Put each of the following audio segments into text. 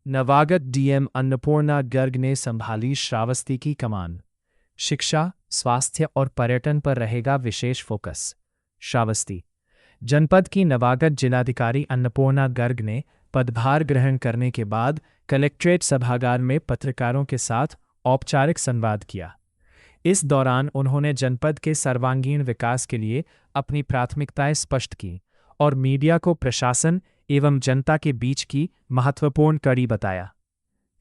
नवागत DM Annapurna Garg ने संभाली श्रावस्ती की कमान। शिक्षा, स्वास्थ्य और पर्यटन पर रहेगा विशेष फोकस। श्रावस्ती जनपद की नवागत जिलाधिकारी अन्नपूर्णा गर्ग ने पदभार ग्रहण करने के बाद कलेक्ट्रेट सभागार में पत्रकारों के साथ औपचारिक संवाद किया। इस दौरान उन्होंने जनपद के सर्वांगीण विकास के लिए अपनी प्राथमिकताएं स्पष्ट की और मीडिया को प्रशासन एवं जनता के बीच की महत्वपूर्ण कड़ी बताया।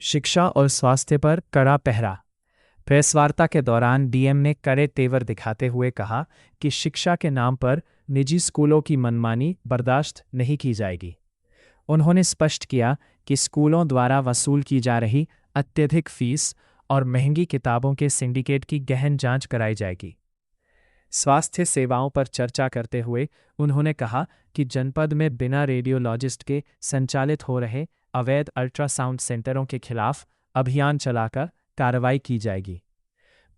शिक्षा और स्वास्थ्य पर कड़ा पहरा। प्रेसवार्ता के दौरान डीएम ने कड़े तेवर दिखाते हुए कहा कि शिक्षा के नाम पर निजी स्कूलों की मनमानी बर्दाश्त नहीं की जाएगी। उन्होंने स्पष्ट किया कि स्कूलों द्वारा वसूल की जा रही अत्यधिक फीस और महंगी किताबों के सिंडिकेट की गहन जांच कराई जाएगी। स्वास्थ्य सेवाओं पर चर्चा करते हुए उन्होंने कहा कि जनपद में बिना रेडियोलॉजिस्ट के संचालित हो रहे अवैध अल्ट्रासाउंड सेंटरों के खिलाफ अभियान चलाकर कार्रवाई की जाएगी।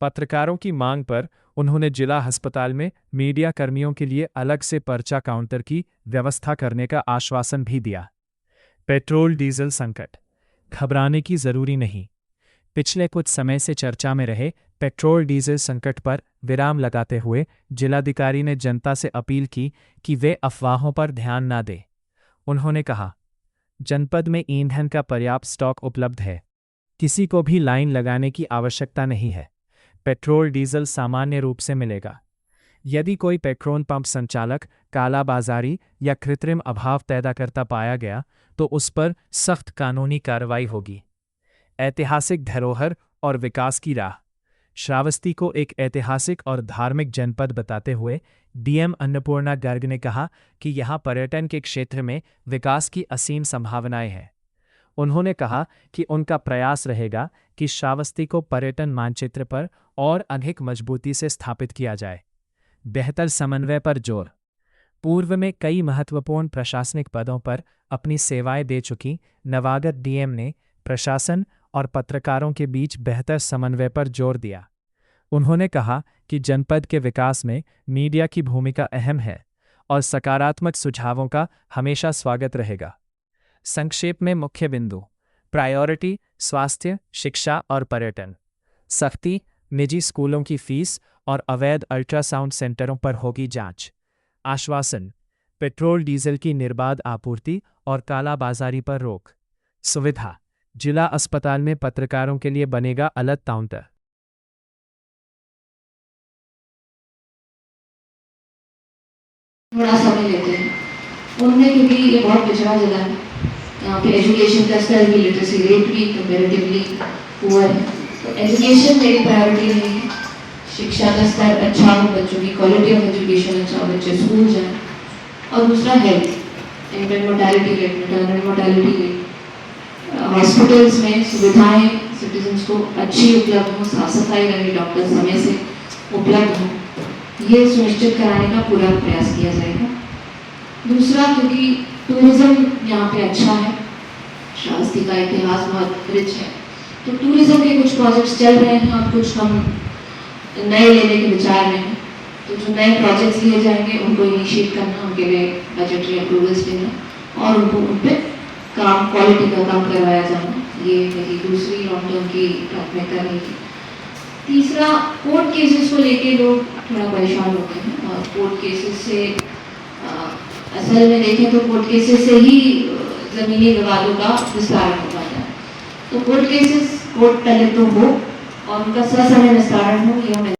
पत्रकारों की मांग पर उन्होंने जिला अस्पताल में मीडिया कर्मियों के लिए अलग से पर्चा काउंटर की व्यवस्था करने का आश्वासन भी दिया। पेट्रोल डीजल संकट, घबराने की जरूरी नहीं। पिछले कुछ समय से चर्चा में रहे पेट्रोल डीजल संकट पर विराम लगाते हुए जिलाधिकारी ने जनता से अपील की कि वे अफवाहों पर ध्यान न दें। उन्होंने कहा, जनपद में ईंधन का पर्याप्त स्टॉक उपलब्ध है, किसी को भी लाइन लगाने की आवश्यकता नहीं है। पेट्रोल डीजल सामान्य रूप से मिलेगा। यदि कोई पेट्रोल पंप संचालक कालाबाजारी या कृत्रिम अभाव पैदा करता पाया गया तो उस पर सख्त कानूनी कार्रवाई होगी। ऐतिहासिक धरोहर और विकास की राह। श्रावस्ती को एक ऐतिहासिक और धार्मिक जनपद बताते हुए डीएम अन्नपूर्णा गर्ग ने कहा कि यहां पर्यटन के क्षेत्र में विकास की असीम संभावनाएं हैं। उन्होंने कहा कि उनका प्रयास रहेगा कि श्रावस्ती को पर्यटन मानचित्र पर और अधिक मजबूती से स्थापित किया जाए। बेहतर समन्वय पर जोर। पूर्व में कई महत्वपूर्ण प्रशासनिक पदों पर अपनी सेवाएं दे चुकी नवागत डीएम ने प्रशासन और पत्रकारों के बीच बेहतर समन्वय पर जोर दिया। उन्होंने कहा कि जनपद के विकास में मीडिया की भूमिका अहम है और सकारात्मक सुझावों का हमेशा स्वागत रहेगा। संक्षेप में मुख्य बिंदु: प्रायोरिटी स्वास्थ्य, शिक्षा और पर्यटन। सख्ती, निजी स्कूलों की फीस और अवैध अल्ट्रासाउंड सेंटरों पर होगी जांच। आश्वासन, पेट्रोल डीजल की निर्बाध आपूर्ति और कालाबाजारी पर रोक। सुविधा, जिला अस्पताल में पत्रकारों के लिए बनेगा अलग काउंटर। थोड़ा समय लेते हैं उनमें, क्योंकि ये बहुत पिछड़ा जिला है। यहाँ पे एजुकेशन का स्तर भी, लिटरेसी रेट भी कंपैरेटिवली पुअर है। तो एजुकेशन मेरी प्रायोरिटी नहीं है। शिक्षा का स्तर अच्छा हो, बच्चों की क्वालिटी ऑफ एजुकेशन अच्छा हो, बच्चे स्कूल जाएं। और दूसरा health, infant mortality rate, maternal mortality rate, hospitals में सुविधाएं सिटीजन्स को अच्छी उपलब्ध हो, साफ सफाई रहे, डॉक्टर समय से उपलब्ध हो, ये सुनिश्चित कराने का पूरा प्रयास किया जाएगा। दूसरा, क्योंकि टूरिज्म यहाँ पे अच्छा है, श्रावस्ती का इतिहास बहुत रिच है, तो टूरिज्म के कुछ प्रोजेक्ट्स चल रहे हैं और कुछ हम नए लेने के विचार में हैं। तो जो नए प्रोजेक्ट्स लिए जाएंगे उनको इनिशिएट करना, उनके लिए बजटरी अप्रूवल्स देना और उनको उन पर काम, क्वालिटी का काम करवाया जाना, ये मेरी दूसरी लॉन्ग टर्म की प्राथमिकता रहेगी। तीसरा, कोर्ट केसेस को लेके लोग थोड़ा परेशान होते हैं और कोर्ट केसेस से असल में देखें तो कोर्ट केसेस से ही ज़मीनी विवादों का विस्तारण हो पाता है। तो कोर्ट केसेस कोर्ट पहले तो हो और उनका ससमय निस्तारण हो, ये